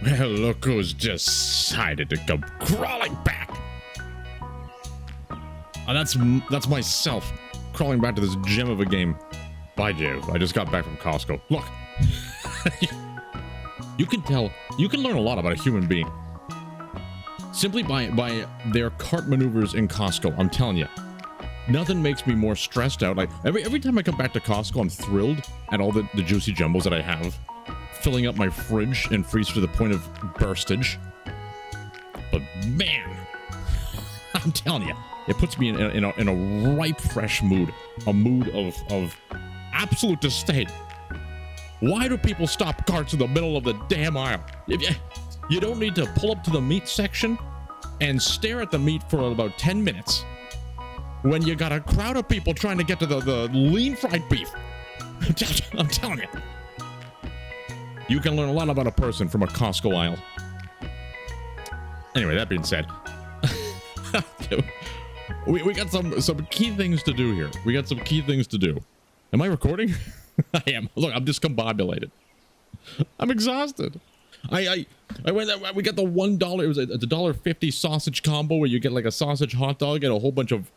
Well, look who's decided to come crawling back. That's myself crawling back to this gem of a game. By Jove, I just got back from Costco. Look, you can tell, you can learn a lot about a human being simply by their cart maneuvers in Costco. I'm telling you, nothing makes me more stressed out. Like every time I come back to Costco, I'm thrilled at all the juicy jumbos that I have, filling up my fridge and freezer to the point of burstage. But man, I'm telling you, it puts me in a ripe, fresh mood, a mood of absolute disdain. Why do people stop carts in the middle of the damn aisle? You don't need to pull up to the meat section and stare at the meat for about 10 minutes when you got a crowd of people trying to get to the lean fried beef. I'm telling you. You can learn a lot about a person from a Costco aisle. Anyway, that being said, we got some key things to do here. We got some key things to do. Am I recording? I am. Look, I'm discombobulated. I'm exhausted. I went. We got the $1. It was a $1.50 sausage combo where you get like a sausage hot dog and a whole bunch of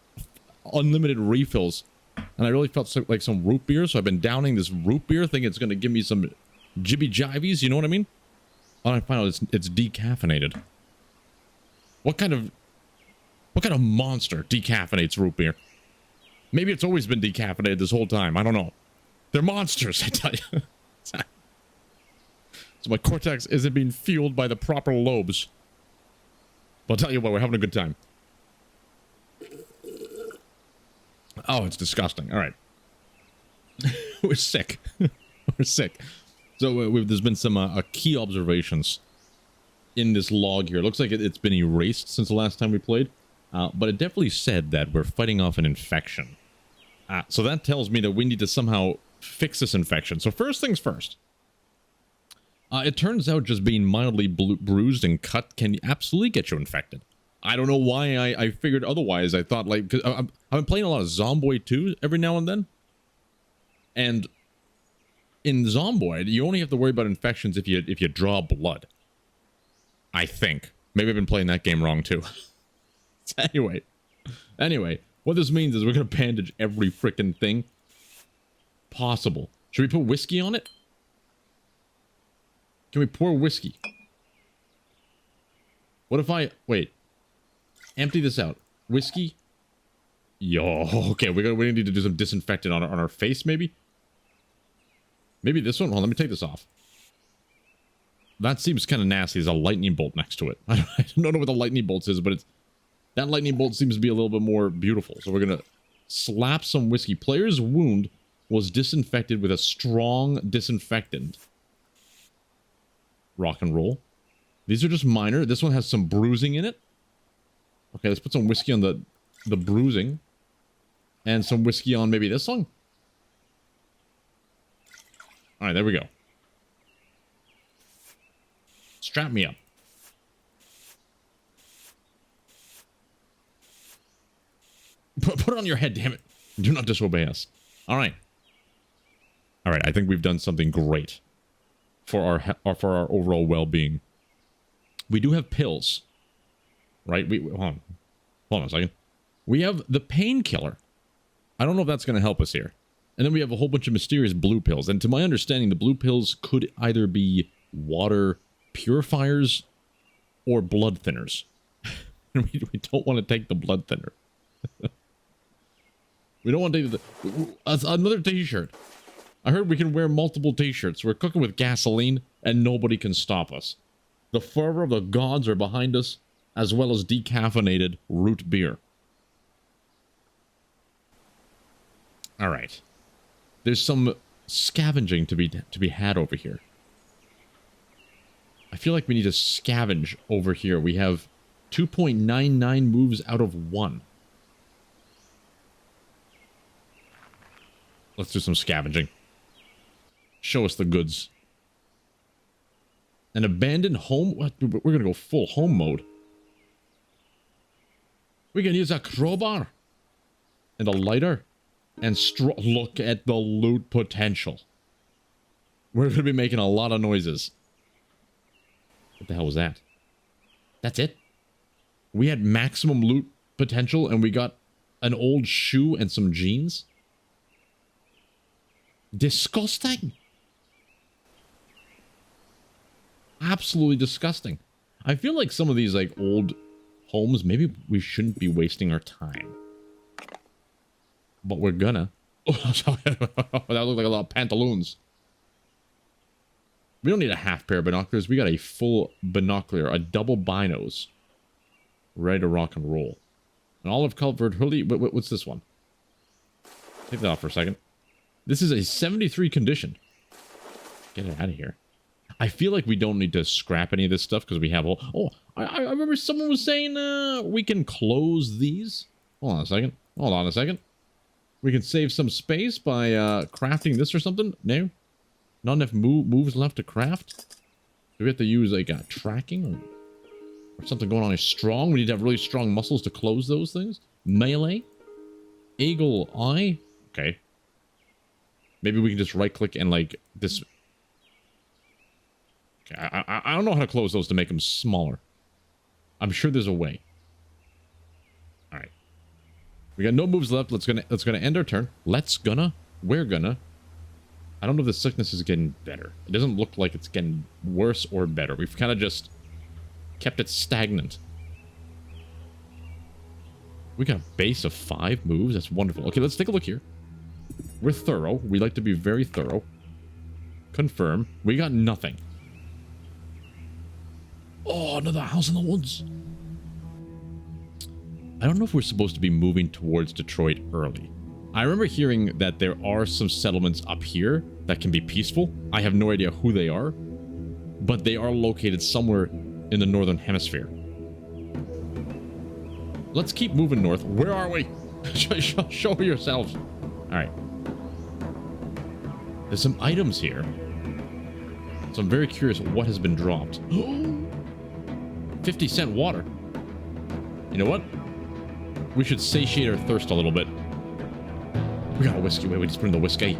unlimited refills. And I really felt like some root beer, so I've been downing this root beer, thinking it's going to give me some jibby jivies. You know what I mean? And I find out it's decaffeinated. What kind of monster decaffeinates root beer? Maybe it's always been decaffeinated this whole time. I don't know. They're monsters, I tell you. So my cortex isn't being fueled by the proper lobes. But I'll tell you what, we're having a good time. Oh, it's disgusting. All right. We're sick. We're sick. So there's been some key observations in this log here. It looks like it's been erased since the last time we played. But it definitely said that we're fighting off an infection. So that tells me that we need to somehow fix this infection. So first things first. It turns out just being mildly bruised and cut can absolutely get you infected. I don't know why I figured otherwise. I thought, like, cause I've been playing a lot of Zomboid 2 every now and then. And in Zomboid, you only have to worry about infections if you draw blood. I think. Maybe I've been playing that game wrong too. Anyway, what this means is we're gonna bandage every freaking thing possible. Should we put whiskey on it? Can we pour whiskey? What if I wait? Empty this out. Whiskey. Yo, okay, we need to do some disinfectant on our face, maybe. Maybe this one. Hold on, let me take this off. That seems kind of nasty. There's a lightning bolt next to it. I don't know what the lightning bolt is, but it's that lightning bolt seems to be a little bit more beautiful. So we're gonna slap some whiskey. Player's wound was disinfected with a strong disinfectant. Rock and roll. These are just minor. This one has some bruising in it. Okay, let's put some whiskey on the bruising. And some whiskey on maybe this one. Alright, there we go. Strap me up. Put it on your head, damn it. Do not disobey us. Alright. Alright, I think we've done something great for our overall well-being. We do have pills. Right? Hold on a second. We have the painkiller. I don't know if that's going to help us here. And then we have a whole bunch of mysterious blue pills. And to my understanding, the blue pills could either be water purifiers or blood thinners. we don't want to take the blood thinner. We don't want to take another t-shirt. I heard we can wear multiple t-shirts. We're cooking with gasoline and nobody can stop us. The fervor of the gods are behind us, as well as decaffeinated root beer. All right. There's some scavenging to be had over here. I feel like we need to scavenge over here. We have 2.99 moves out of 1. Let's do some scavenging. Show us the goods. An abandoned home? What? We're going to go full home mode. We can use a crowbar. And a lighter. And look at the loot potential. We're going to be making a lot of noises. What the hell was that? That's it? We had maximum loot potential and we got an old shoe and some jeans? Disgusting. Absolutely disgusting. I feel like some of these like old homes, maybe we shouldn't be wasting our time. But we're gonna. That looked like a lot of pantaloons. We don't need a half pair of binoculars. We got a full binocular, a double binos. Ready to rock and roll. An olive colored hoodie. What's this one? Take that off for a second. This is a 73 condition. Get it out of here. I feel like we don't need to scrap any of this stuff because we have all... Oh, I remember someone was saying we can close these. Hold on a second. Hold on a second. We can save some space by crafting this or something. No? Not enough moves left to craft? Do we have to use like tracking or something going on is strong? We need to have really strong muscles to close those things? Melee? Eagle eye? Okay. Maybe we can just right click and like this... Okay, I don't know how to close those to make them smaller. I'm sure there's a way. Alright. We got no moves left. Let's gonna end our turn. We're gonna. I don't know if the sickness is getting better. It doesn't look like it's getting worse or better. We've kind of just kept it stagnant. We got a base of 5 moves. That's wonderful. Okay, let's take a look here. We're thorough. We like to be very thorough. Confirm. We got nothing. Oh, another house in the woods. I don't know if we're supposed to be moving towards Detroit early. I remember hearing that there are some settlements up here that can be peaceful. I have no idea who they are, but they are located somewhere in the northern hemisphere. Let's keep moving north. Where are we? Show yourselves. All right. There's some items here. So I'm very curious what has been dropped. 50-cent water. You know what? We should satiate our thirst a little bit. We got a whiskey. Wait, we just put in the whiskey.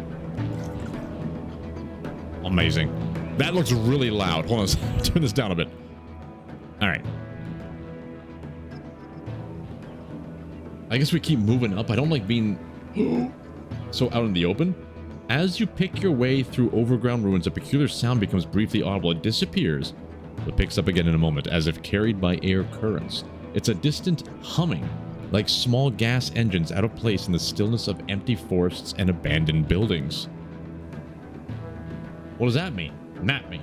Amazing. That looks really loud. Hold on. Turn this down a bit. All right. I guess we keep moving up. I don't like being so out in the open. As you pick your way through overground ruins, a peculiar sound becomes briefly audible. It disappears, but picks up again in a moment, as if carried by air currents. It's a distant humming, like small gas engines out of place in the stillness of empty forests and abandoned buildings. What does that mean? Map me.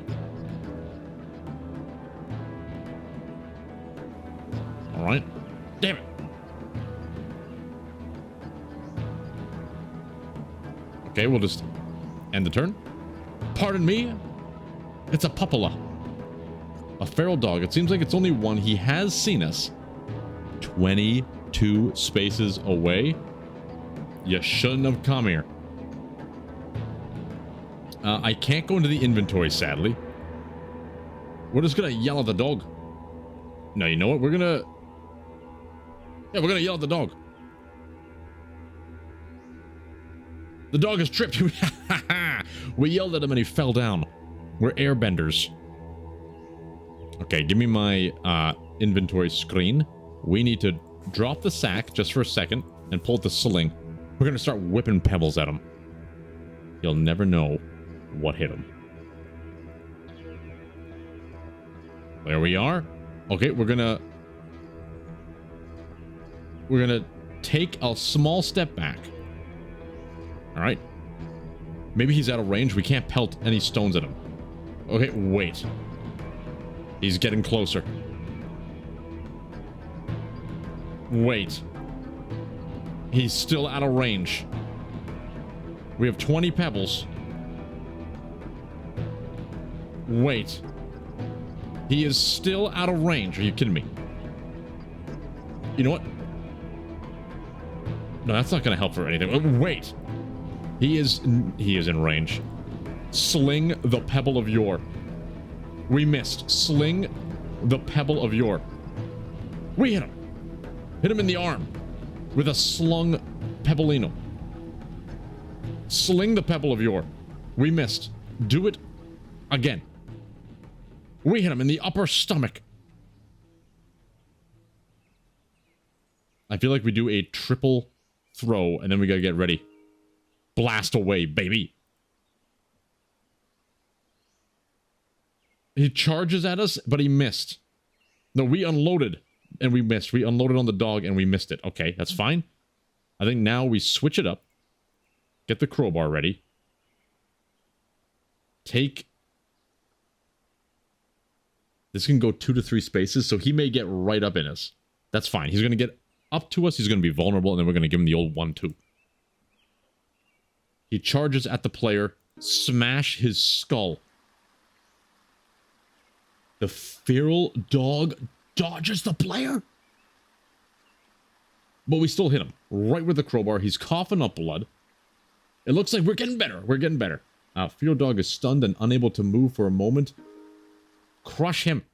All right. Damn it. Okay, we'll just end the turn. Pardon me? It's a pupilla. A feral dog. It seems like it's only one. He has seen us. 22 spaces away. You shouldn't have come here. I can't go into the inventory, sadly. We're just gonna yell at the dog. No, you know what? We're gonna yell at the dog. The dog has tripped. We yelled at him and he fell down. We're airbenders. Okay, give me my inventory screen. We need to drop the sack just for a second and pull the sling. We're gonna start whipping pebbles at him. You'll never know what hit him. There we are. Okay, we're gonna take a small step back. All right. Maybe he's out of range. We can't pelt any stones at him. Okay, wait. He's getting closer. Wait. He's still out of range. We have 20 pebbles. Wait. He is still out of range. Are you kidding me? You know what? No, that's not going to help for anything. Wait. He is in range. Sling the pebble of yore. We missed. Sling the pebble of yore. We hit him. Hit him in the arm with a slung pebbleino. Sling the pebble of yore. We missed. Do it again. We hit him in the upper stomach. I feel like we do a triple throw, and then we gotta get ready. Blast away, baby. He charges at us, but he missed. No, we unloaded, and we missed. We unloaded on the dog, and we missed it. Okay, that's fine. I think now we switch it up. Get the crowbar ready. Take... This can go 2 to 3 spaces, so he may get right up in us. That's fine. He's going to get up to us. He's going to be vulnerable, and then we're going to give him the old 1-2. He charges at the player. Smash his skull. The feral dog dodges the player. But we still hit him. Right with the crowbar. He's coughing up blood. It looks like we're getting better. We're getting better. Feral dog is stunned and unable to move for a moment. Crush him.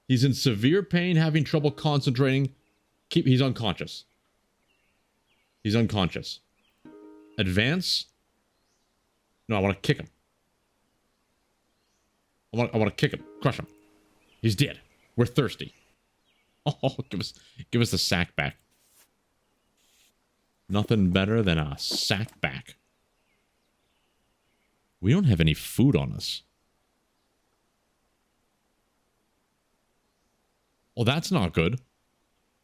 He's in severe pain, having trouble concentrating. He's unconscious. He's unconscious. Advance. No, I want to kick him. I want to kick him. Crush him. He's dead. We're thirsty. Oh, give us the sack back. Nothing better than a sack back. We don't have any food on us. Oh, that's not good.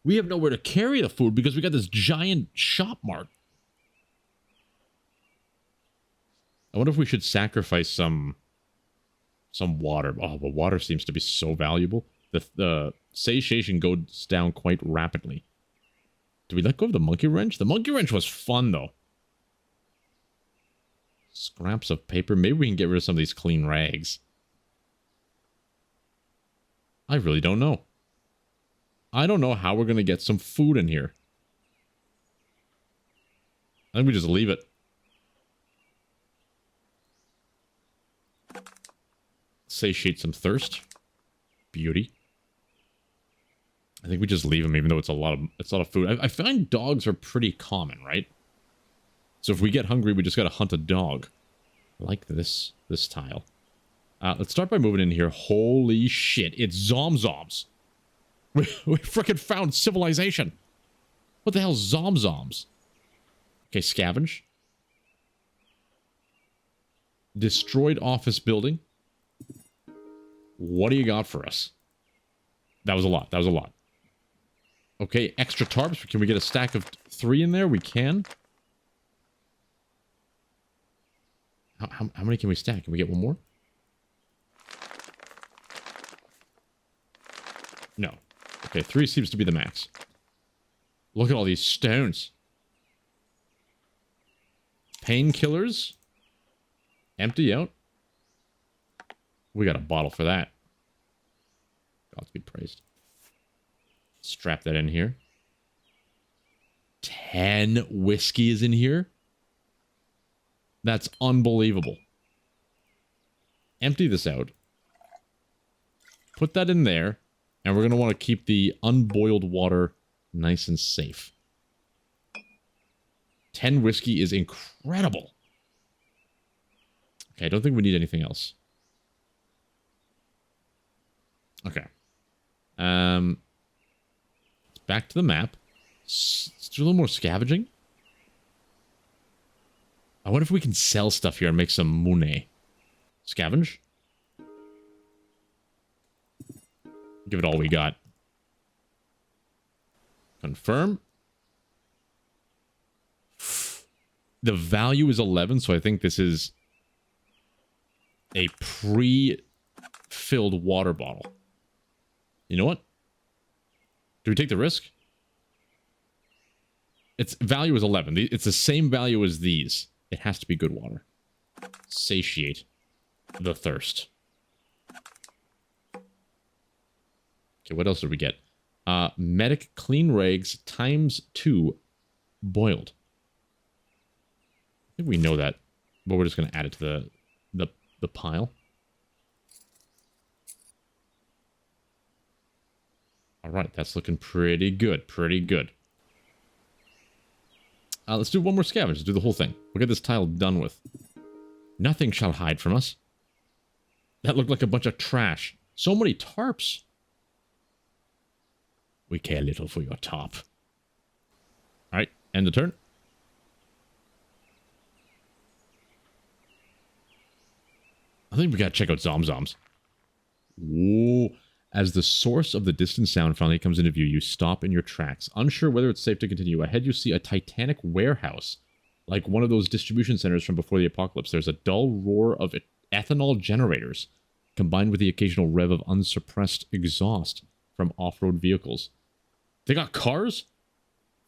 We have nowhere to carry the food because we got this giant shop mart. I wonder if we should sacrifice some water. Oh, but water seems to be so valuable. The satiation goes down quite rapidly. Did we let go of the monkey wrench? The monkey wrench was fun, though. Scraps of paper. Maybe we can get rid of some of these clean rags. I really don't know. I don't know how we're going to get some food in here. I think we just leave it. Satiate some thirst. Beauty. I think we just leave them, even though it's a lot of food. I find dogs are pretty common, right? So if we get hungry, we just gotta hunt a dog. I like this tile. Let's start by moving in here. Holy shit! It's Zom Zoms. We frickin' found civilization. What the hell's Zom Zoms? Okay, scavenge. Destroyed office building. What do you got for us? That was a lot. That was a lot. Okay, extra tarps. Can we get a stack of 3 in there? We can. How many can we stack? Can we get one more? No. Okay, 3 seems to be the max. Look at all these stones. Painkillers. Empty out. We got a bottle for that. God's be praised. Strap that in here. 10 whiskey is in here. That's unbelievable. Empty this out. Put that in there. And we're going to want to keep the unboiled water nice and safe. 10 whiskey is incredible. Okay, I don't think we need anything else. Okay. Back to the map. Let's do a little more scavenging. I wonder if we can sell stuff here and make some money. Scavenge. Give it all we got. Confirm. The value is 11, so I think this is a pre-filled water bottle. You know what? Do we take the risk? Its value is 11. It's the same value as these. It has to be good water. Satiate the thirst. Okay, what else did we get? Medic clean rags ×2 boiled. I think we know that, but we're just going to add it to the pile. All right, that's looking pretty good. Pretty good. Let's do one more scavenge. Let's do the whole thing. We'll get this tile done with. Nothing shall hide from us. That looked like a bunch of trash. So many tarps. We care little for your top. Alright, end the turn. I think we gotta check out Zom Zoms. Whoa. As the source of the distant sound finally comes into view, you stop in your tracks. Unsure whether it's safe to continue. Ahead you see a titanic warehouse. Like one of those distribution centers from before the apocalypse. There's a dull roar of ethanol generators, combined with the occasional rev of unsuppressed exhaust from off-road vehicles. They got cars?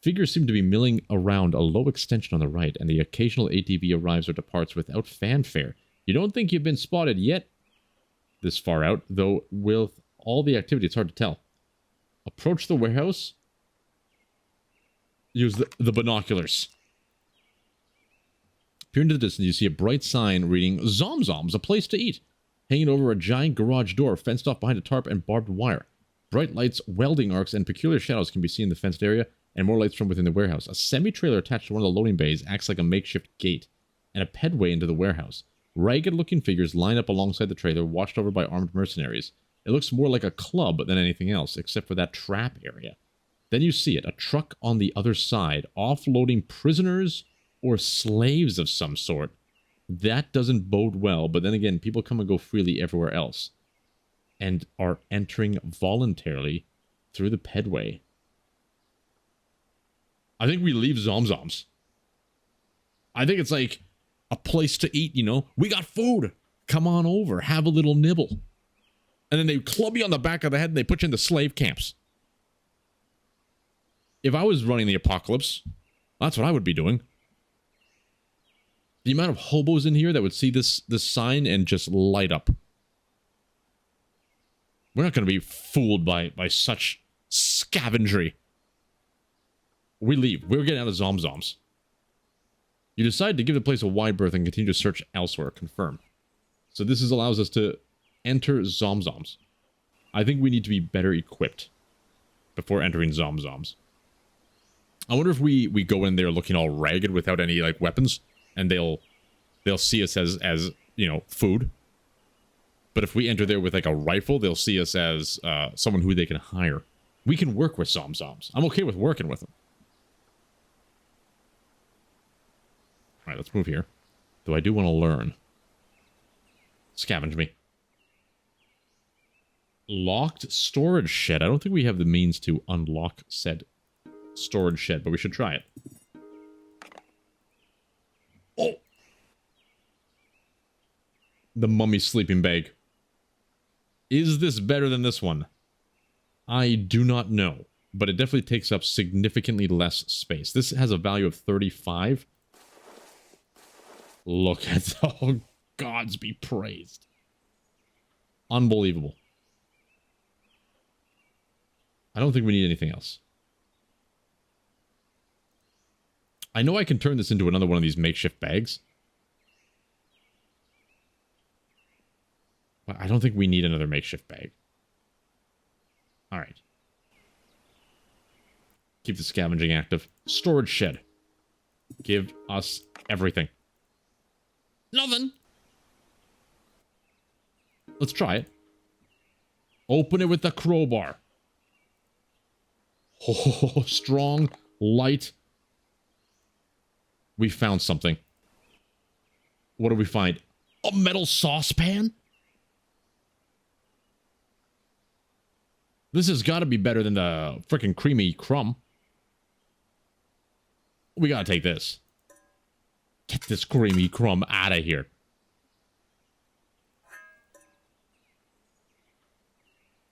Figures seem to be milling around a low extension on the right, and the occasional ATV arrives or departs without fanfare. You don't think you've been spotted yet this far out, though with all the activity, it's hard to tell. Approach the warehouse. Use the binoculars. Peer into the distance, you see a bright sign reading, Zom Zoms, a place to eat, hanging over a giant garage door, fenced off behind a tarp and barbed wire. Bright lights, welding arcs, and peculiar shadows can be seen in the fenced area, and more lights from within the warehouse. A semi-trailer attached to one of the loading bays acts like a makeshift gate, and a pedway into the warehouse. Ragged-looking figures line up alongside the trailer, watched over by armed mercenaries. It looks more like a club than anything else, except for that trap area. Then you see it, a truck on the other side, offloading prisoners or slaves of some sort. That doesn't bode well, but then again, people come and go freely everywhere else, and are entering voluntarily through the pedway. I think we leave Zom Zoms. I think it's like a place to eat, you know? We got food. Come on over. Have a little nibble. And then they club you on the back of the head and they put you in the slave camps. If I was running the apocalypse, that's what I would be doing. The amount of hobos in here that would see this sign and just light up. We're not going to be fooled by such scavengery. We leave. We're getting out of Zom Zoms. You decide to give the place a wide berth and continue to search elsewhere. Confirm. So this allows us to enter Zom Zoms. I think we need to be better equipped before entering Zom Zoms. I wonder if we go in there looking all ragged without any like weapons, and they'll see us as you know, food. But if we enter there with like a rifle, they'll see us as someone who they can hire. We can work with Zom Zoms. I'm okay with working with them. All right, let's move here. Though I do want to learn. Scavenge me. Locked storage shed. I don't think we have the means to unlock said storage shed, but we should try it. Oh! The mummy sleeping bag. Is this better than this one? I do not know, but it definitely takes up significantly less space. This has a value of 35. Look at oh, gods be praised. Unbelievable. I don't think we need anything else. I know I can turn this into another one of these makeshift bags. But I don't think we need another makeshift bag. Alright. Keep the scavenging active. Storage shed. Give us everything. Nothing. Let's try it. Open it with the crowbar. Oh, strong, light. We found something. What do we find? A metal saucepan? This has got to be better than the freaking creamy crumb. We gotta take this. Get this creamy crumb out of here.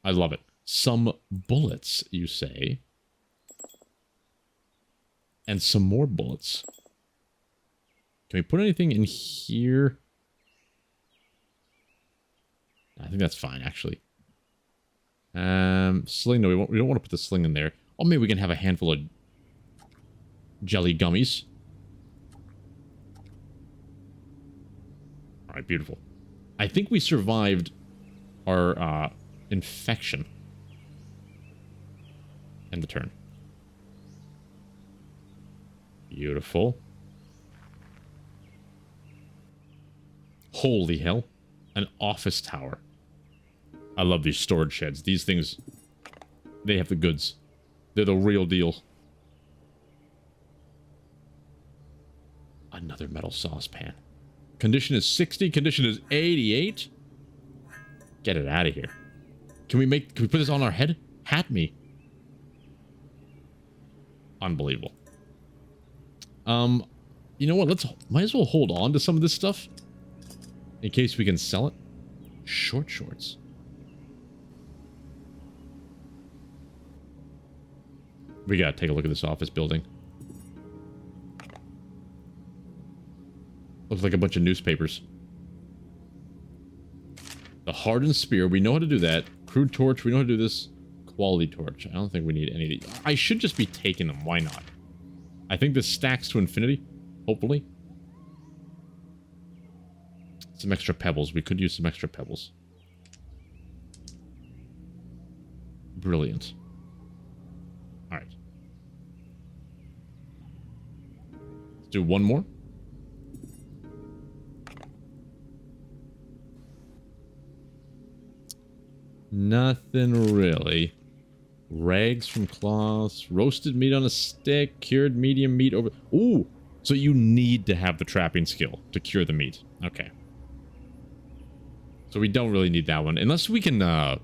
I love it. Some bullets, you say. And some more bullets. Can we put anything in here? I think that's fine, actually. Sling, no, we don't want to put the sling in there. Oh, maybe we can have a handful of jelly gummies. Alright, beautiful. I think we survived our, infection. End the turn. Beautiful. Holy hell. An office tower. I love these storage sheds. These things, they have the goods. They're the real deal. Another metal saucepan. Condition is 60. Condition is 88. Get it out of here. Can we put this on our head? Hat me. Unbelievable. You know what? Might as well hold on to some of this stuff in case we can sell it. Short shorts. We gotta take a look at this office building. Looks like a bunch of newspapers. The hardened spear, we know how to do that. Crude torch, we know how to do this. Quality torch, I don't think we need any of these. I should just be taking them, why not? I think this stacks to infinity, hopefully. Some extra pebbles, we could use some extra pebbles. Brilliant. Alright. Let's do one more. Nothing really. Rags from cloths, roasted meat on a stick, cured medium meat over... Ooh! So you need to have the trapping skill to cure the meat. Okay. So we don't really need that one. Unless we can, I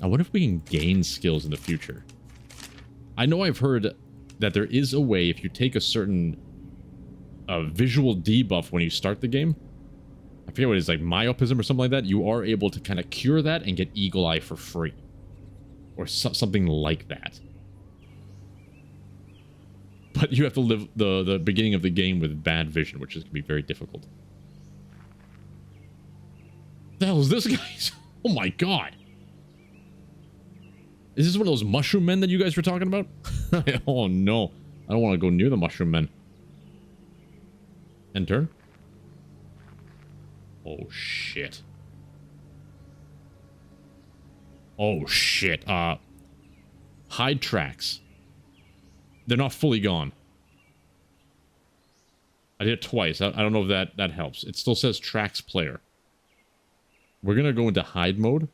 wonder if we can gain skills in the future. I know I've heard that there is a way if you take a certain visual debuff when you start the game. I forget what it is, like myopism or something like that. You are able to kind of cure that and get Eagle Eye for free. Or something like that. But you have to live the beginning of the game with bad vision, which is going to be very difficult. The hell is this, guys? Oh my god. Is this one of those mushroom men that you guys were talking about? Oh no. I don't want to go near the mushroom men. End turn. Oh shit. Oh shit. Hide tracks. They're not fully gone. I did it twice. I don't know if that helps. It still says tracks player. We're gonna go into hide mode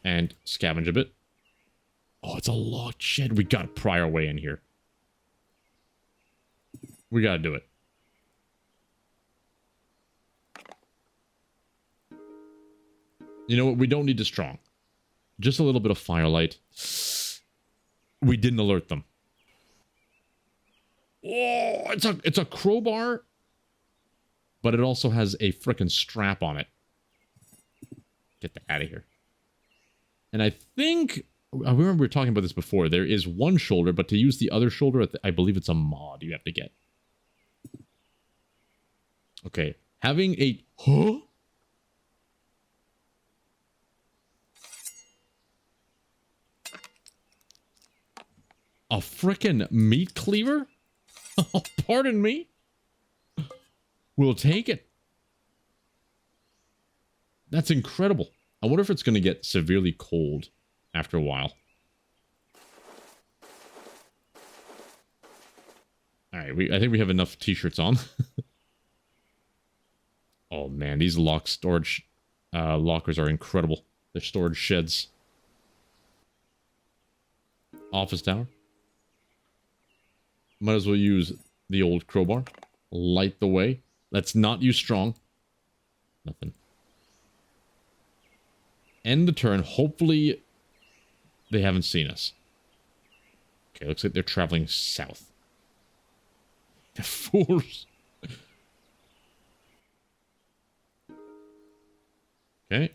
and scavenge a bit. Oh, it's a locked shed. We gotta pry our way in here. We gotta do it. You know what? We don't need to strong. Just a little bit of firelight. We didn't alert them. Oh, it's a crowbar, but it also has a frickin' strap on it. Get that out of here. And I think I remember we were talking about this before. There is one shoulder, but to use the other shoulder, I believe it's a mod you have to get. Okay, having a a frickin' meat cleaver? Oh, pardon me. We'll take it. That's incredible. I wonder if it's going to get severely cold after a while. Alright, I think we have enough t-shirts on. Oh man, these lockers are incredible. They're storage sheds. Office tower. Might as well use the old crowbar. Light the way. Let's not use strong. Nothing. End the turn. Hopefully they haven't seen us. Okay, looks like they're traveling south. The fools. Okay.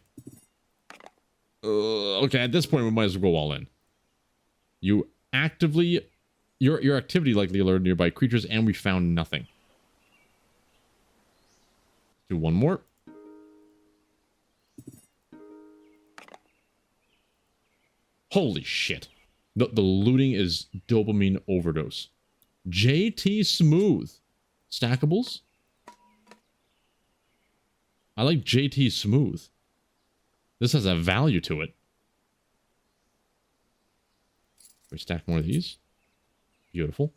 Okay, at this point we might as well go all in. You actively... Your activity likely alerted nearby creatures, and we found nothing. Do one more. Holy shit. The looting is dopamine overdose. JT Smooth. Stackables? I like JT Smooth. This has a value to it. We stack more of these. Beautiful.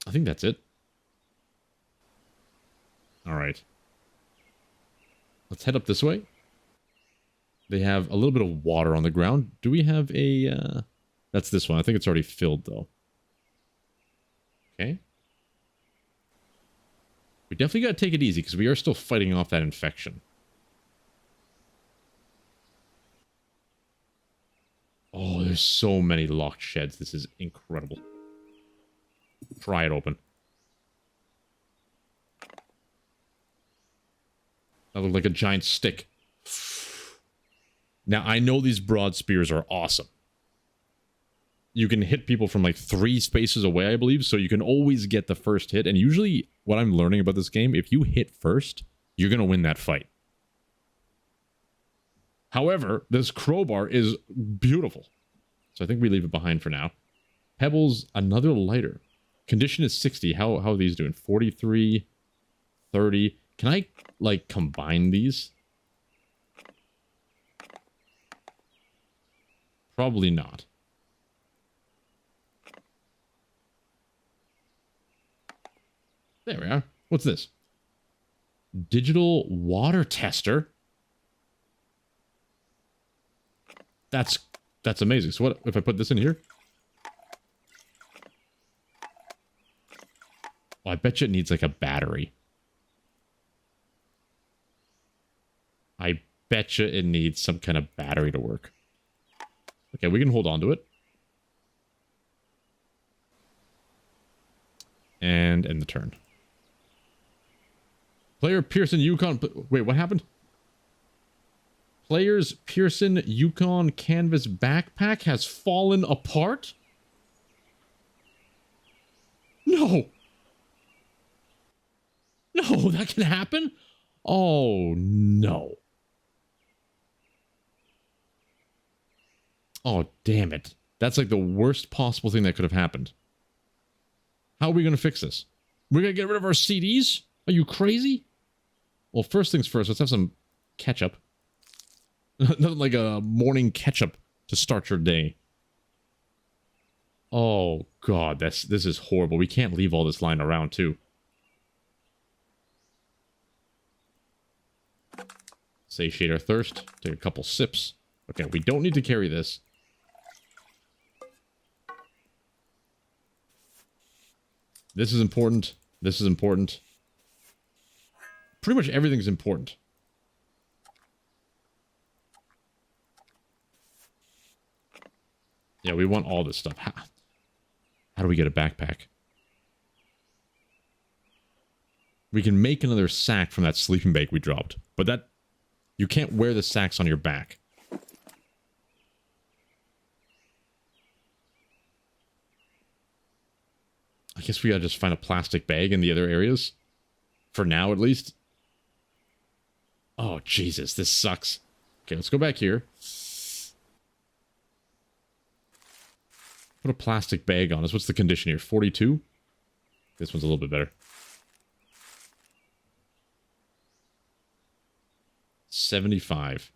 I think that's it. All right. Let's head up this way. They have a little bit of water on the ground. Do we have a... That's this one. I think it's already filled, though. Okay. We definitely got to take it easy, because we are still fighting off that infection. Oh, there's so many locked sheds. This is incredible. Pry it open. That looked like a giant stick. Now, I know these broad spears are awesome. You can hit people from like 3 spaces away, I believe, so you can always get the first hit. And usually, what I'm learning about this game, if you hit first, you're going to win that fight. However, this crowbar is beautiful. So I think we leave it behind for now. Pebbles, another lighter. Condition is 60. How are these doing? 43, 30. Can I, like, combine these? Probably not. There we are. What's this? Digital water tester. That's amazing. So what if I put this in here? Oh, I bet you it needs like a battery. I bet you it needs some kind of battery to work. Okay, we can hold on to it. And end the turn. Player Pearson Yukon... Wait, what happened? Player's Pearson Yukon canvas backpack has fallen apart? No! No, that can happen? Oh, no. Oh, damn it. That's like the worst possible thing that could have happened. How are we going to fix this? We're going to get rid of our CDs? Are you crazy? Well, first things first, let's have some ketchup. Nothing like a morning ketchup to start your day. Oh, God, this is horrible. We can't leave all this lying around, too. Satiate our thirst. Take a couple sips. Okay, we don't need to carry this. This is important. This is important. Pretty much everything's important. Yeah, we want all this stuff. How do we get a backpack? We can make another sack from that sleeping bag we dropped. But that... You can't wear the sacks on your back. I guess we gotta just find a plastic bag in the other areas. For now, at least. Oh, Jesus, this sucks. Okay, let's go back here. Put a plastic bag on us. What's the condition here? 42? This one's a little bit better. 75.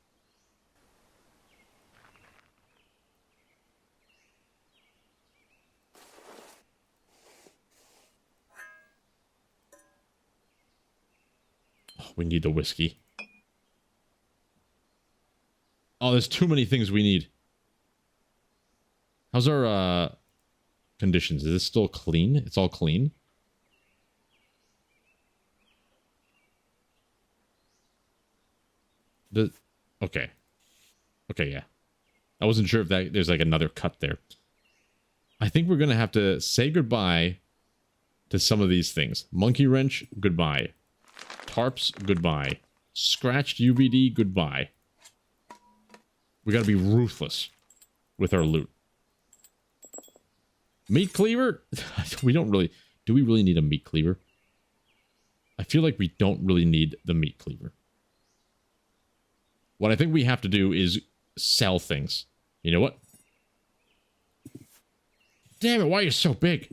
Oh, we need the whiskey. Oh, there's too many things we need. How's our conditions? Is this still clean? It's all clean? Okay. Okay, yeah. I wasn't sure if there's like another cut there. I think we're going to have to say goodbye to some of these things. Monkey wrench, goodbye. Tarps, goodbye. Scratched UVD, goodbye. We got to be ruthless with our loot. Meat cleaver? We don't really... Do we really need a meat cleaver? I feel like we don't really need the meat cleaver. What I think we have to do is sell things. You know what? Damn it, why are you so big?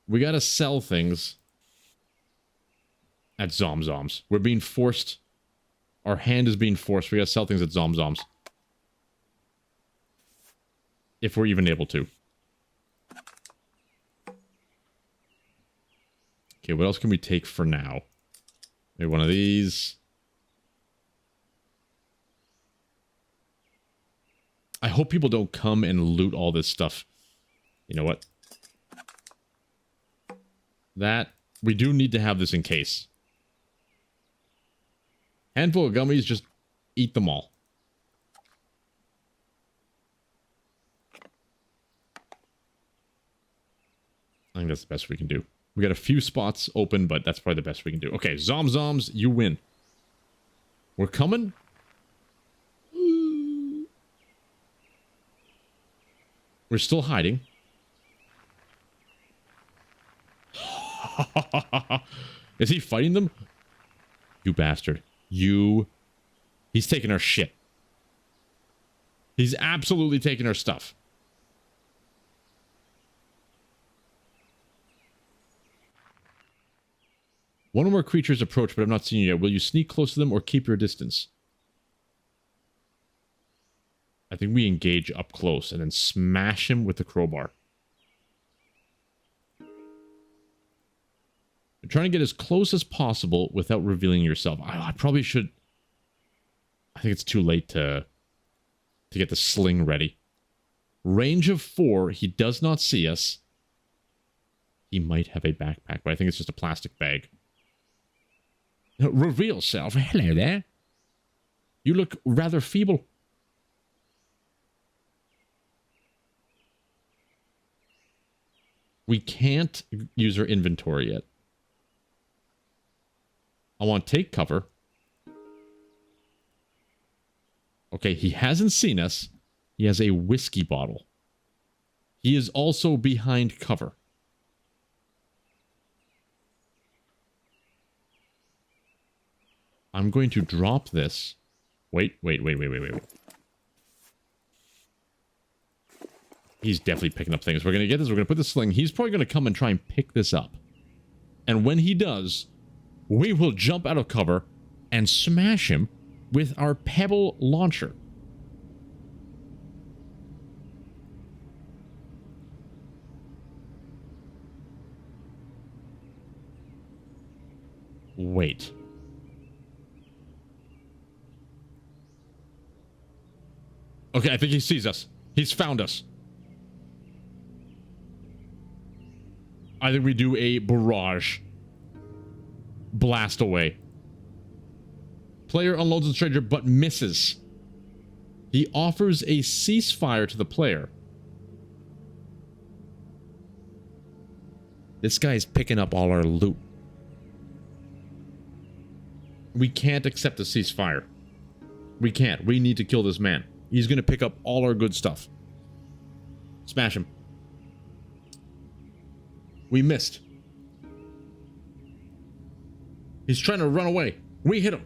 We gotta sell things at Zom Zoms. We're being forced. Our hand is being forced. We gotta sell things at Zom Zoms. If we're even able to. Okay, what else can we take for now? Maybe one of these. I hope people don't come and loot all this stuff. You know what? That, we do need to have this in case. Handful of gummies, just eat them all. I think that's the best we can do. We got a few spots open, but that's probably the best we can do. Okay, Zom Zoms, you win. We're coming. We're still hiding. Is he fighting them? You bastard. You... He's taking our shit. He's absolutely taking our stuff. One or more creatures approach, but I've not seen you yet. Will you sneak close to them or keep your distance? I think we engage up close and then smash him with the crowbar. You're trying to get as close as possible without revealing yourself. I probably should... I think it's too late to get the sling ready. Range of 4. He does not see us. He might have a backpack, but I think it's just a plastic bag. Reveal self. Hello there. You look rather feeble. We can't use our inventory yet. I want to take cover. Okay, he hasn't seen us. He has a whiskey bottle. He is also behind cover. I'm going to drop this. Wait. He's definitely picking up things. We're going to get this. We're going to put the sling. He's probably going to come and try and pick this up. And when he does, we will jump out of cover and smash him with our pebble launcher. Wait. Okay, I think he sees us. He's found us. I think we do a barrage. Blast away. Player unloads on stranger but misses. He offers a ceasefire to the player. This guy's picking up all our loot. We can't accept a ceasefire. We can't. We need to kill this man. He's going to pick up all our good stuff. Smash him. We missed. He's trying to run away. We hit him.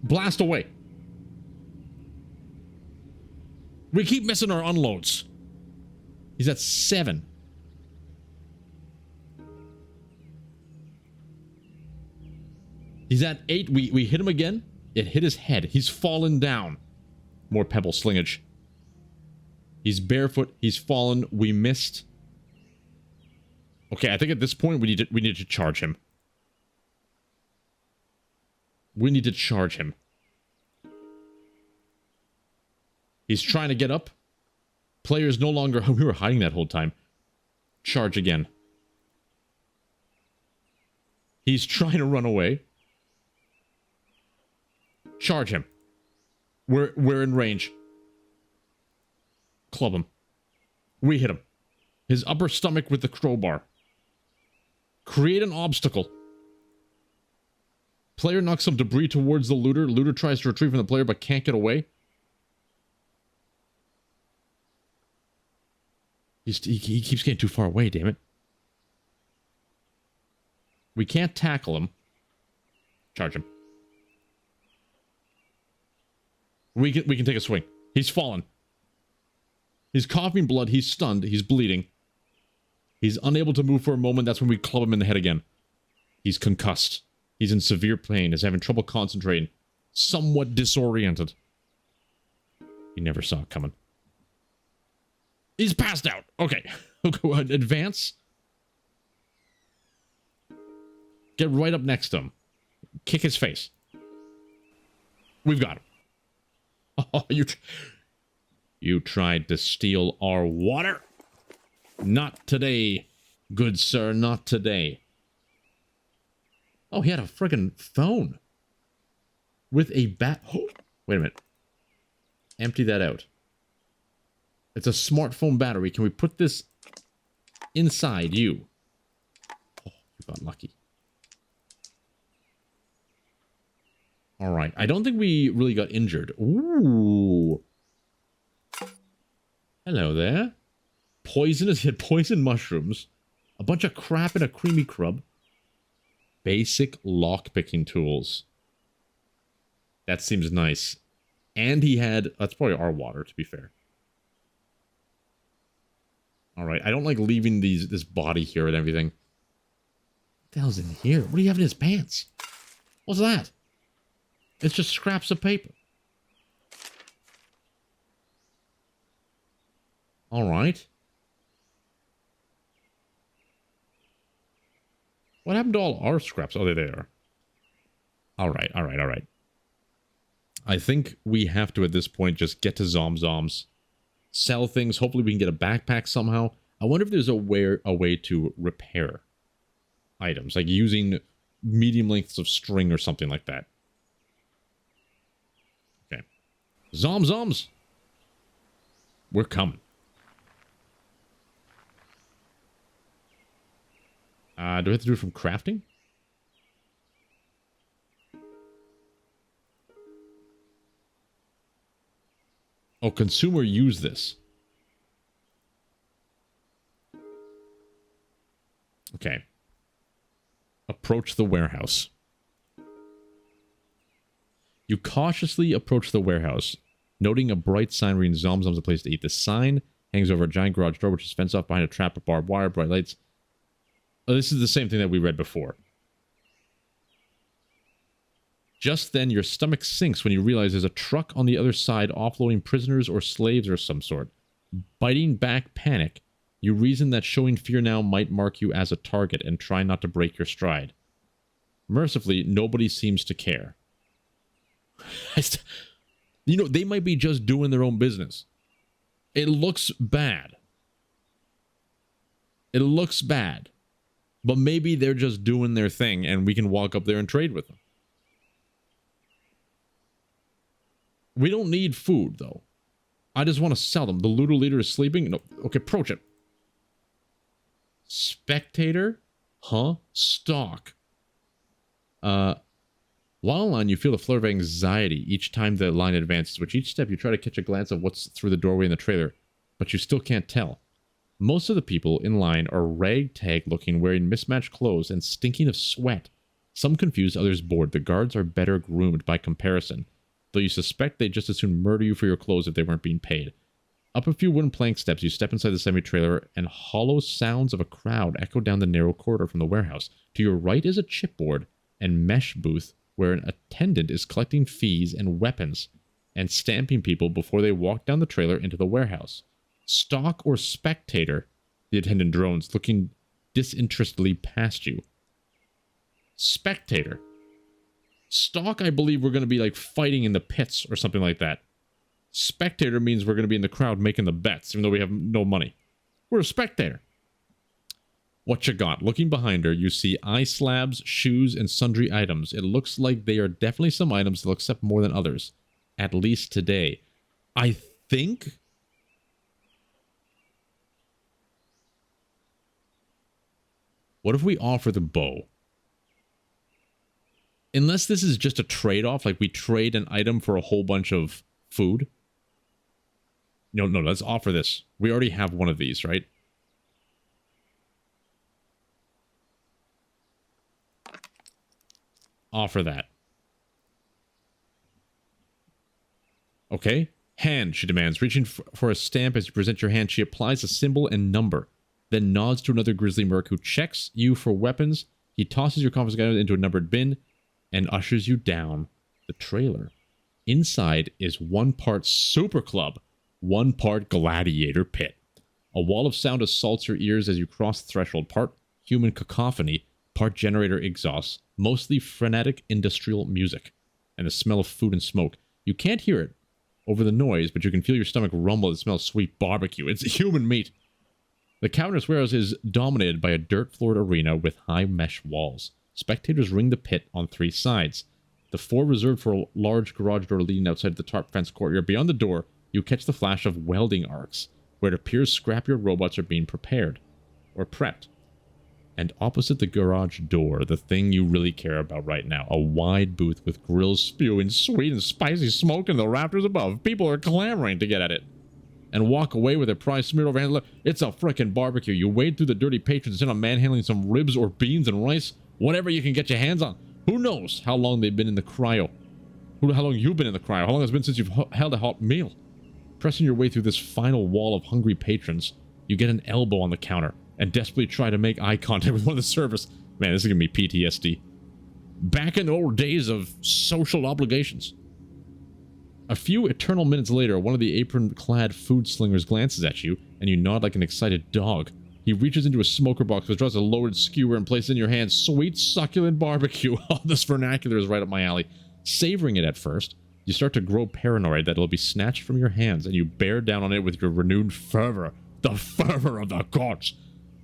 Blast away. We keep missing our unloads. He's at 7. He's at 8. We hit him again. It hit his head. He's fallen down. More pebble slingage. He's barefoot. He's fallen. We missed. Okay, I think at this point we need to charge him. We need to charge him. He's trying to get up. Player's no longer... We were hiding that whole time. Charge again. He's trying to run away. Charge him. We're in range. Club him. We hit him. His upper stomach with the crowbar. Create an obstacle. Player knocks some debris towards the looter. Looter tries to retrieve from the player but can't get away. He keeps getting too far away, damn it. We can't tackle him. Charge him. We can take a swing. He's fallen. He's coughing blood. He's stunned. He's bleeding. He's unable to move for a moment. That's when we club him in the head again. He's concussed. He's in severe pain. He's having trouble concentrating. Somewhat disoriented. He never saw it coming. He's passed out. Okay. Go ahead. Advance. Get right up next to him. Kick his face. We've got him. Oh, you tried to steal our water? Not today, good sir, not today. Oh, he had a friggin' phone. With a bat... Oh, wait a minute. Empty that out. It's a smartphone battery. Can we put this inside you? Oh, you got lucky. Alright, I don't think we really got injured. Ooh. Hello there. Poisonous, hit poison mushrooms. A bunch of crap in a creamy crub. Basic lockpicking tools. That seems nice. And he had... That's probably our water, to be fair. Alright, I don't like leaving this body here and everything. What the hell's in here? What do you have in his pants? What's that? It's just scraps of paper. Alright. What happened to all our scraps? Oh, they're there. Alright, alright, alright. I think we have to, at this point, just get to Zom Zoms. Sell things. Hopefully we can get a backpack somehow. I wonder if there's a way to repair items. Like using medium lengths of string or something like that. Okay. Zom Zoms! We're coming. Do we have to do it from crafting? Oh, consumer use this. Okay. Approach the warehouse. You cautiously approach the warehouse, noting a bright sign reading Zom Zom's a place to eat. The sign hangs over a giant garage door, which is fenced off behind a trap of barbed wire, bright lights. Oh, this is the same thing that we read before. Just then, your stomach sinks when you realize there's a truck on the other side offloading prisoners or slaves or some sort. Biting back panic, you reason that showing fear now might mark you as a target and try not to break your stride. Mercifully, nobody seems to care. You know, they might be just doing their own business. It looks bad. It looks bad. But maybe they're just doing their thing and we can walk up there and trade with them. We don't need food, though. I just want to sell them. The looter leader is sleeping? No. Okay, approach it. Spectator? Huh? Stock. While online, you feel a flare of anxiety each time the line advances. With each step, you try to catch a glance of what's through the doorway in the trailer, but you still can't tell. Most of the people in line are ragtag looking, wearing mismatched clothes and stinking of sweat. Some confused, others bored. The guards are better groomed by comparison, though you suspect they'd just as soon murder you for your clothes if they weren't being paid. Up a few wooden plank steps, you step inside the semi-trailer, and hollow sounds of a crowd echo down the narrow corridor from the warehouse. To your right is a chipboard and mesh booth where an attendant is collecting fees and weapons and stamping people before they walk down the trailer into the warehouse. Stock or spectator? The attendant drones, looking disinterestedly past you. Spectator. Stock, I believe we're going to be like fighting in the pits or something like that. Spectator means we're going to be in the crowd making the bets, even though we have no money. We're a spectator. What you got? Looking behind her, you see eye slabs, shoes, and sundry items. It looks like they are definitely some items that will accept more than others. At least today. I think... What if we offer the bow? Unless this is just a trade-off, like we trade an item for a whole bunch of food. No, let's offer this. We already have one of these, right? Offer that. Okay. Hand, she demands. Reaching for a stamp as you present your hand, she applies a symbol and number, then nods to another grizzly merc who checks you for weapons. He tosses your confiscated items into a numbered bin and ushers you down the trailer. Inside is 1 part super club, 1 part gladiator pit. A wall of sound assaults your ears as you cross the threshold, part human cacophony, part generator exhausts, mostly frenetic industrial music, and the smell of food and smoke. You can't hear it over the noise, but you can feel your stomach rumble. It smells sweet barbecue. It's human meat. The cavernous warehouse is dominated by a dirt-floored arena with high mesh walls. Spectators ring the pit on 3 sides. The 4 reserved for a large garage door leading outside the tarp fence courtyard. Beyond the door, you catch the flash of welding arcs, where it appears scrapyard robots are being prepared, or prepped. And opposite the garage door, the thing you really care about right now, a wide booth with grills spewing sweet and spicy smoke in the rafters above. People are clamoring to get at it and walk away with their prize smeared over hands. It's a frickin' barbecue. You wade through the dirty patrons and sit on manhandling some ribs or beans and rice, whatever you can get your hands on. Who knows how long they've been in the cryo? How long you've been in the cryo? How long it's been since you've held a hot meal? Pressing your way through this final wall of hungry patrons, you get an elbow on the counter and desperately try to make eye contact with one of the servers. Man, this is gonna be PTSD. Back in the old days of social obligations. A few eternal minutes later, one of the apron-clad food slingers glances at you, and you nod like an excited dog. He reaches into a smoker box, which draws a lowered skewer and places in your hand sweet, succulent barbecue. Oh, this vernacular is right up my alley. Savoring it at first, you start to grow paranoid that it'll be snatched from your hands, and you bear down on it with your renewed fervor. The fervor of the gods!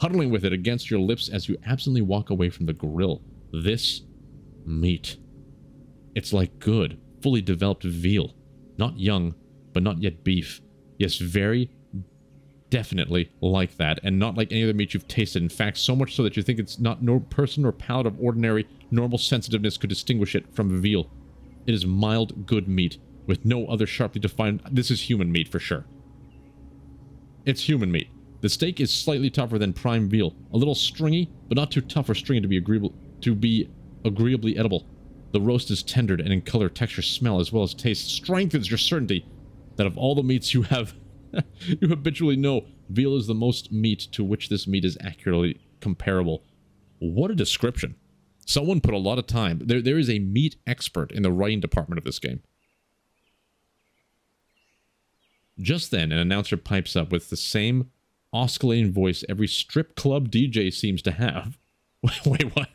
Huddling with it against your lips as you absently walk away from the grill. This meat. It's like good, fully developed veal. Not young, but not yet beef. Yes, very definitely like that, and not like any other meat you've tasted. In fact, so much so that you think it's not no person or palate of ordinary, normal sensitiveness could distinguish it from veal. It is mild, good meat, with no other sharply defined... This is human meat for sure. It's human meat. The steak is slightly tougher than prime veal, a little stringy, but not too tough or stringy to be agreeably edible. The roast is tendered and in color, texture, smell, as well as taste strengthens your certainty that of all the meats you have, you habitually know, veal is the most meat to which this meat is accurately comparable. What a description. Someone put a lot of time. There is a meat expert in the writing department of this game. Just then, an announcer pipes up with the same oscillating voice every strip club DJ seems to have. Wait, what?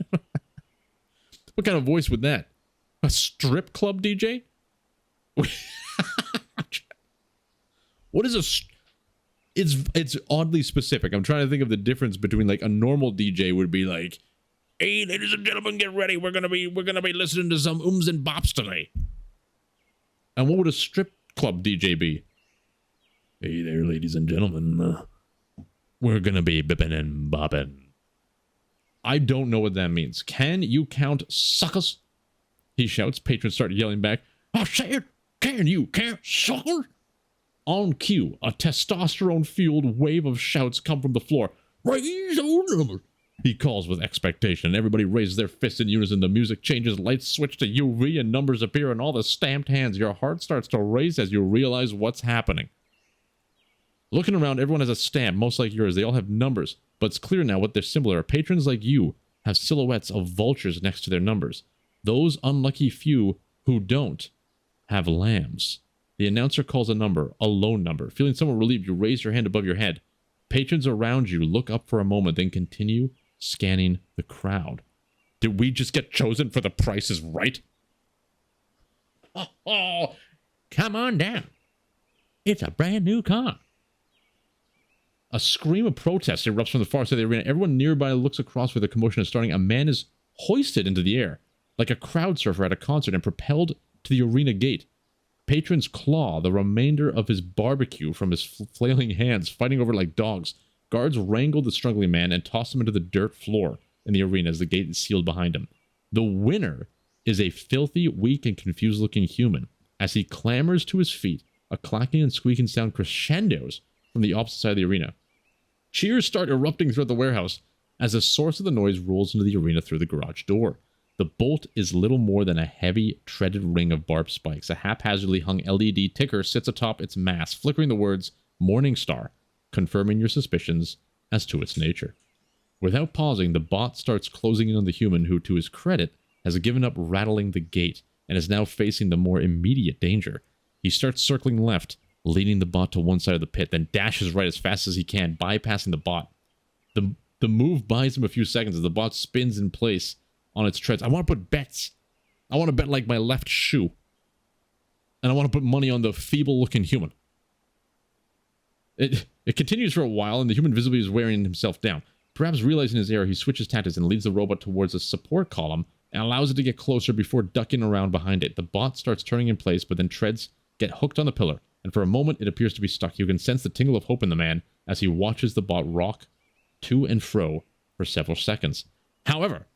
What kind of voice would that? A strip club DJ? What is a... It's oddly specific. I'm trying to think of the difference between, like, a normal DJ would be like, "Hey, ladies and gentlemen, get ready. We're gonna be listening to some ums and bops today." And what would a strip club DJ be? "Hey there, ladies and gentlemen. We're gonna be bipping and bopping." I don't know what that means. "Can you count suckers?" he shouts. Patrons start yelling back, "I said, can you count suckers?" On cue, a testosterone-fueled wave of shouts come from the floor. "Raise those numbers," he calls with expectation. Everybody raises their fists in unison. The music changes, lights switch to UV, and numbers appear in all the stamped hands. Your heart starts to race as you realize what's happening. Looking around, everyone has a stamp, most like yours. They all have numbers, but it's clear now what their symbol are. Patrons like you have silhouettes of vultures next to their numbers. Those unlucky few who don't have lambs. The announcer calls a number, a lone number. Feeling somewhat relieved, you raise your hand above your head. Patrons around you look up for a moment, then continue scanning the crowd. Did we just get chosen for The Price is Right? Oh, come on down. It's a brand new car. A scream of protest erupts from the far side of the arena. Everyone nearby looks across where the commotion is starting. A man is hoisted into the air, like a crowd surfer at a concert, and propelled to the arena gate. Patrons claw the remainder of his barbecue from his flailing hands, fighting over like dogs. Guards wrangle the struggling man and toss him into the dirt floor in the arena as the gate is sealed behind him. The winner is a filthy, weak, and confused-looking human. As he clambers to his feet, a clacking and squeaking sound crescendos from the opposite side of the arena. Cheers start erupting throughout the warehouse as the source of the noise rolls into the arena through the garage door. The bolt is little more than a heavy, treaded ring of barbed spikes. A haphazardly hung LED ticker sits atop its mass, flickering the words "Morning Star," confirming your suspicions as to its nature. Without pausing, the bot starts closing in on the human who, to his credit, has given up rattling the gate and is now facing the more immediate danger. He starts circling left, leading the bot to one side of the pit, then dashes right as fast as he can, bypassing the bot. The The move buys him a few seconds as the bot spins in place on its treads. I want to put bets. I want to bet like my left shoe. And I want to put money on the feeble-looking human. It continues for a while, and the human visibly is wearing himself down. Perhaps realizing his error, he switches tactics and leads the robot towards a support column and allows it to get closer before ducking around behind it. The bot starts turning in place, but then treads get hooked on the pillar, and for a moment it appears to be stuck. You can sense the tingle of hope in the man as he watches the bot rock to and fro for several seconds. However,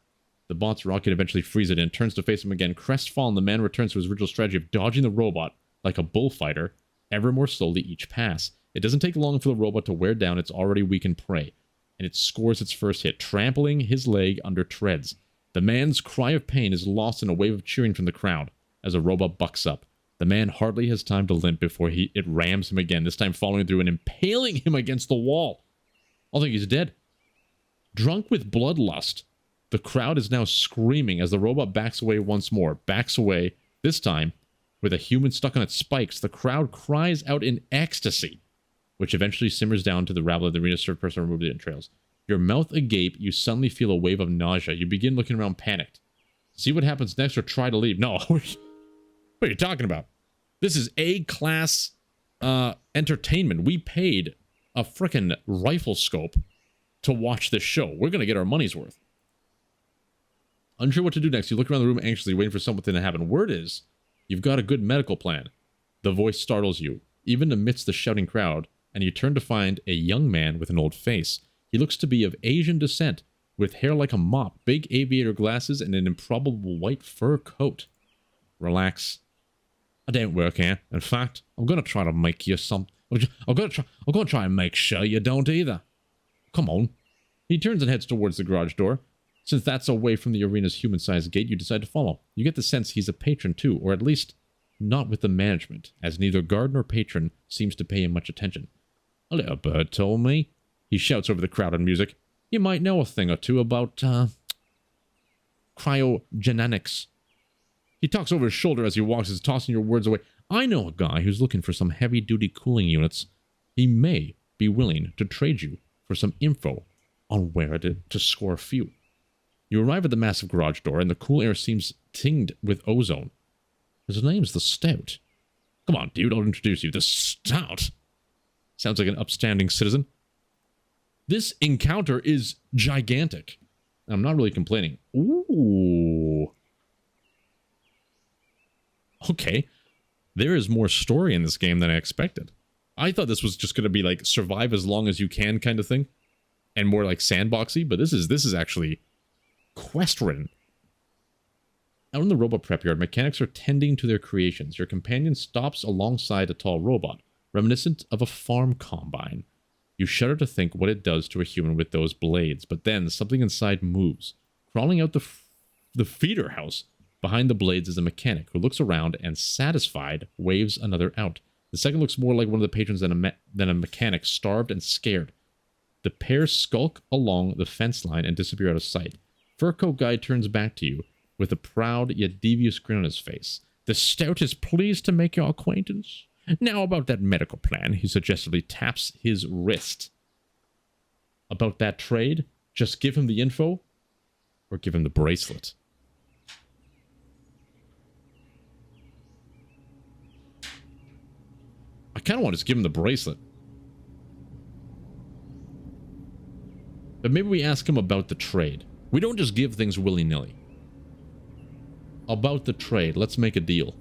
the bot's rocket eventually frees it and turns to face him again. Crestfallen, the man returns to his original strategy of dodging the robot like a bullfighter, ever more slowly each pass. It doesn't take long for the robot to wear down its already weakened prey, and it scores its first hit, trampling his leg under treads. The man's cry of pain is lost in a wave of cheering from the crowd as the robot bucks up. The man hardly has time to limp before it rams him again, this time following through and impaling him against the wall. I think he's dead. Drunk with bloodlust, the crowd is now screaming as the robot backs away once more. Backs away, this time, with a human stuck on its spikes. The crowd cries out in ecstasy, which eventually simmers down to the rabble of the arena served person removed the entrails. Your mouth agape, you suddenly feel a wave of nausea. You begin looking around panicked. See what happens next or try to leave. No, what are you talking about? This is A-class entertainment. We paid a frickin' rifle scope to watch this show. We're going to get our money's worth. Unsure what to do next, you look around the room anxiously, waiting for something to happen. Word is, you've got a good medical plan. The voice startles you, even amidst the shouting crowd, and you turn to find a young man with an old face. He looks to be of Asian descent, with hair like a mop, big aviator glasses, and an improbable white fur coat. Relax. I don't work here. In fact, I'm going to try to make you some... I'm going to try and make sure you don't either. Come on. He turns and heads towards the garage door. Since that's away from the arena's human-sized gate, you decide to follow. You get the sense he's a patron too, or at least not with the management, as neither guard nor patron seems to pay him much attention. A little bird told me, he shouts over the crowd and music, you might know a thing or two about, cryogenics. He talks over his shoulder as he walks, as tossing your words away. I know a guy who's looking for some heavy-duty cooling units. He may be willing to trade you for some info on where to score a few. You arrive at the massive garage door, and the cool air seems tinged with ozone. His name's the Stout. Come on, dude, I'll introduce you. The Stout. Sounds like an upstanding citizen. This encounter is gigantic. I'm not really complaining. Ooh. Okay. There is more story in this game than I expected. I thought this was just going to be like survive as long as you can kind of thing. And more like sandboxy, but this is actually quest-ridden. Out in the robot prep yard, mechanics are tending to their creations. Your companion stops alongside a tall robot, reminiscent of a farm combine. You shudder to think what it does to a human with those blades, but then something inside moves. Crawling out the feeder house behind the blades is a mechanic who looks around and, satisfied, waves another out. The second looks more like one of the patrons than a mechanic, starved and scared. The pair skulk along the fence line and disappear out of sight. Fur coat guy turns back to you with a proud yet devious grin on his face. The Stout is pleased to make your acquaintance. Now about that medical plan, he suggestively taps his wrist. About that trade, just give him the info or give him the bracelet. I kind of want to just give him the bracelet. But maybe we ask him about the trade. We don't just give things willy-nilly. About the trade, let's make a deal.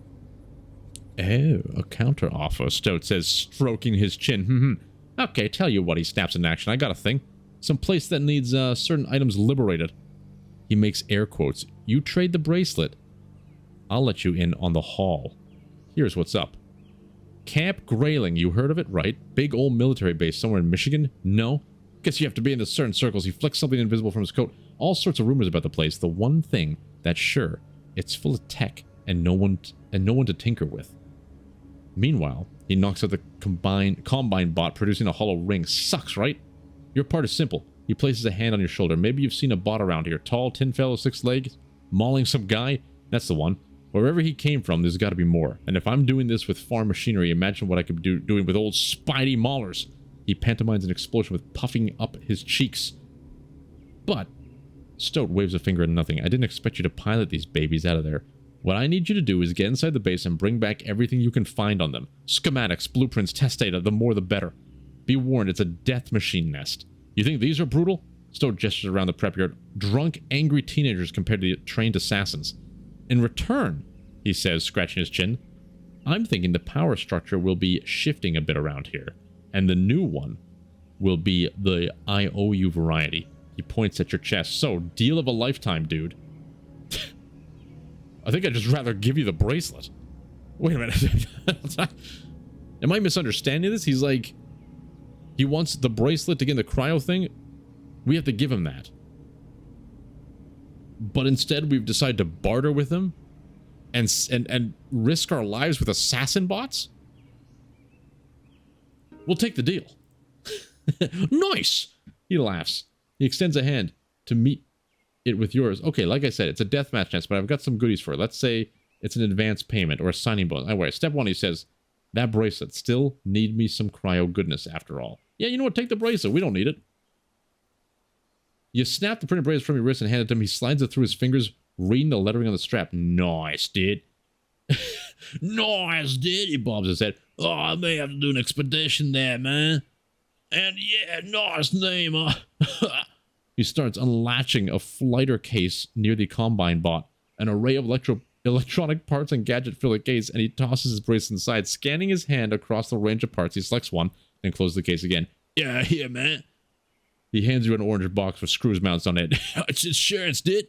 Oh, a counter-offer, Stout says, stroking his chin. Okay, tell you what, he snaps in action. I got a thing. Some place that needs certain items liberated. He makes air quotes. You trade the bracelet. I'll let you in on the haul. Here's what's up. Camp Grayling, you heard of it, right? Big old military base somewhere in Michigan? No? Guess you have to be in the certain circles. He flicks something invisible from his coat. All sorts of rumors about the place. The one thing that's sure, it's full of tech and no one to tinker with. Meanwhile, he knocks out the combine bot, producing a hollow ring. Sucks, right? Your part is simple. He places a hand on your shoulder. Maybe you've seen a bot around here. Tall, tin fellow, 6 legs, mauling some guy. That's the one. Wherever he came from, there's got to be more. And if I'm doing this with farm machinery, imagine what I could be doing with old Spidey Maulers. He pantomimes an explosion with puffing up his cheeks. But Stoat waves a finger at nothing. I didn't expect you to pilot these babies out of there. What I need you to do is get inside the base and bring back everything you can find on them. Schematics, blueprints, test data, the more the better. Be warned, it's a death machine nest. You think these are brutal? Stoat gestures around the prep yard. Drunk, angry teenagers compared to trained assassins. In return, he says, scratching his chin, I'm thinking the power structure will be shifting a bit around here. And the new one will be the I owe you variety. He points at your chest. So, deal of a lifetime, dude. I think I'd just rather give you the bracelet. Wait a minute. Am I misunderstanding this? He's like, he wants the bracelet to get in the cryo thing. We have to give him that. But instead, we've decided to barter with him and risk our lives with assassin bots? We'll take the deal. Nice! He laughs. He extends a hand to meet it with yours. Okay, like I said, it's a deathmatch nest, but I've got some goodies for it. Let's say it's an advance payment or a signing bonus. Anyway, step 1, he says, that bracelet still need me some cryo goodness after all. Yeah, you know what? Take the bracelet. We don't need it. You snap the printed bracelet from your wrist and hand it to him. He slides it through his fingers, reading the lettering on the strap. Nice, dude. Nice, dude. He bobs his head. Oh, I may have to do an expedition there, man. And yeah, nice name, huh? He starts unlatching a flighter case near the combine bot, an array of electronic parts and gadget fill the case, and he tosses his bracelet inside, scanning his hand across the range of parts. He selects one, then closes the case again. Yeah, here, man. He hands you an orange box with screws mounts on it. It's insurance, dude.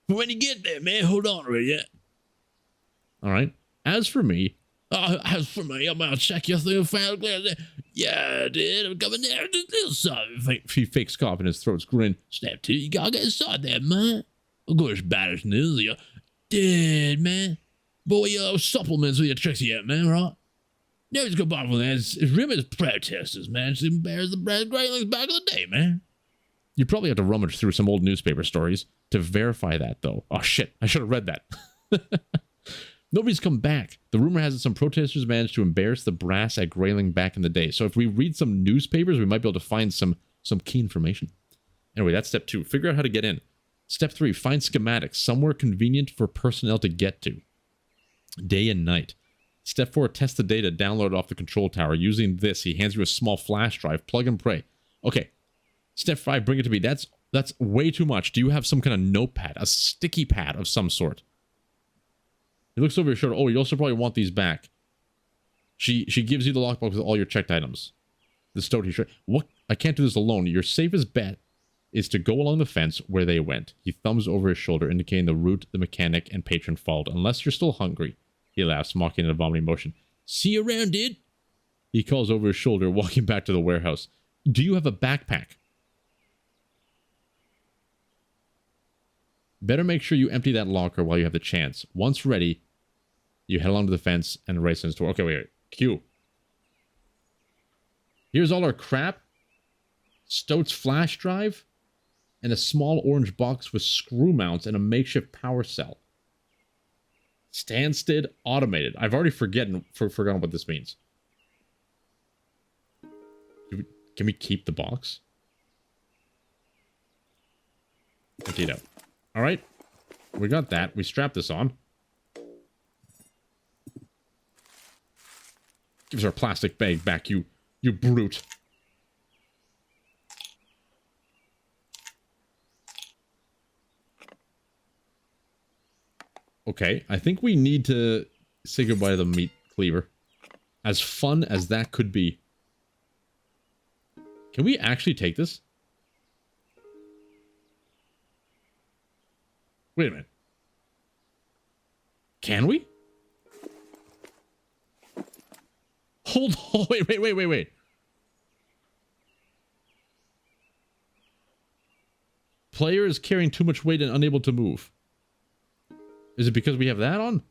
When you get there, man, hold on to it, yeah? All right. As for me, I'm gonna check your thing. Yeah, dude, I'm coming there. He fakes cough and his throat's grin. Step 2, you gotta get inside there, man. Of course, bad as news. Dude, man. Boy, your supplements with your tricks yet, man, right? Never go back from that. It's Rimmer's protesters, man. She bears the bread Greylings back in the day, man. You probably have to rummage through some old newspaper stories to verify that, though. Oh, shit. I should have read that. Nobody's come back. The rumor has it some protesters managed to embarrass the brass at Grayling back in the day. So if we read some newspapers, we might be able to find some key information. Anyway, that's step 2. Figure out how to get in. Step 3, find schematics somewhere convenient for personnel to get to. Day and night. Step 4, test the data downloaded off the control tower. Using this, he hands you a small flash drive. Plug and pray. Okay. Step 5, bring it to me. That's way too much. Do you have some kind of notepad? A sticky pad of some sort? He looks over your shoulder. Oh, you also probably want these back. She gives you the lockbox with all your checked items. The Stoat he what? I can't do this alone. Your safest bet is to go along the fence where they went. He thumbs over his shoulder, indicating the route the mechanic and patron followed. Unless you're still hungry. He laughs, mocking a vomiting motion. See you around, dude. He calls over his shoulder, walking back to the warehouse. Do you have a backpack? Better make sure you empty that locker while you have the chance. Once ready, you head along to the fence and race in the store. Okay, wait. Q. Here's all our crap. Stoat's flash drive. And a small orange box with screw mounts and a makeshift power cell. Stansted automated. I've already forgotten what this means. Can we keep the box? Empty it out. All right. We got that. We strap this on. Give us our plastic bag back, you brute. Okay, I think we need to say goodbye to the meat cleaver. As fun as that could be. Can we actually take this? Wait a minute. Can we? Hold on. Wait. Player is carrying too much weight and unable to move. Is it because we have that on?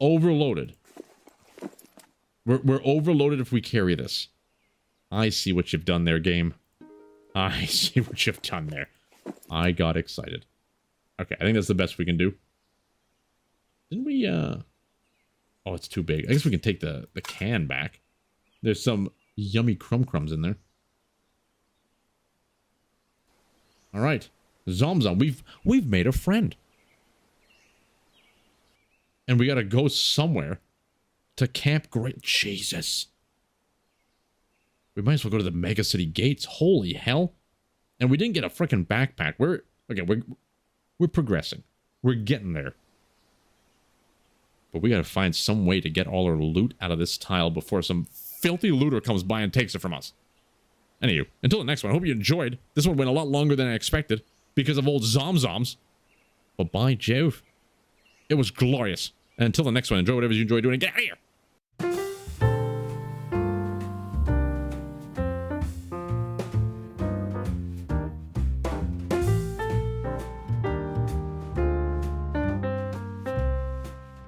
Overloaded. We're overloaded if we carry this. I see what you've done there, game. I see what you've done there. I got excited. Okay, I think that's the best we can do. Didn't we, Oh, it's too big. I guess we can take the can back. There's some yummy crumbs in there. All right, Zom Zom, we've made a friend. And we gotta go somewhere to camp. Great Jesus. We might as well go to the mega city gates. Holy hell. And we didn't get a freaking backpack. We're progressing. We're getting there. But we gotta find some way to get all our loot out of this tile before some filthy looter comes by and takes it from us. Anywho, until the next one, I hope you enjoyed. This one went a lot longer than I expected because of old Zom Zoms. But by Jove, it was glorious. And until the next one, enjoy whatever you enjoy doing and get out of here.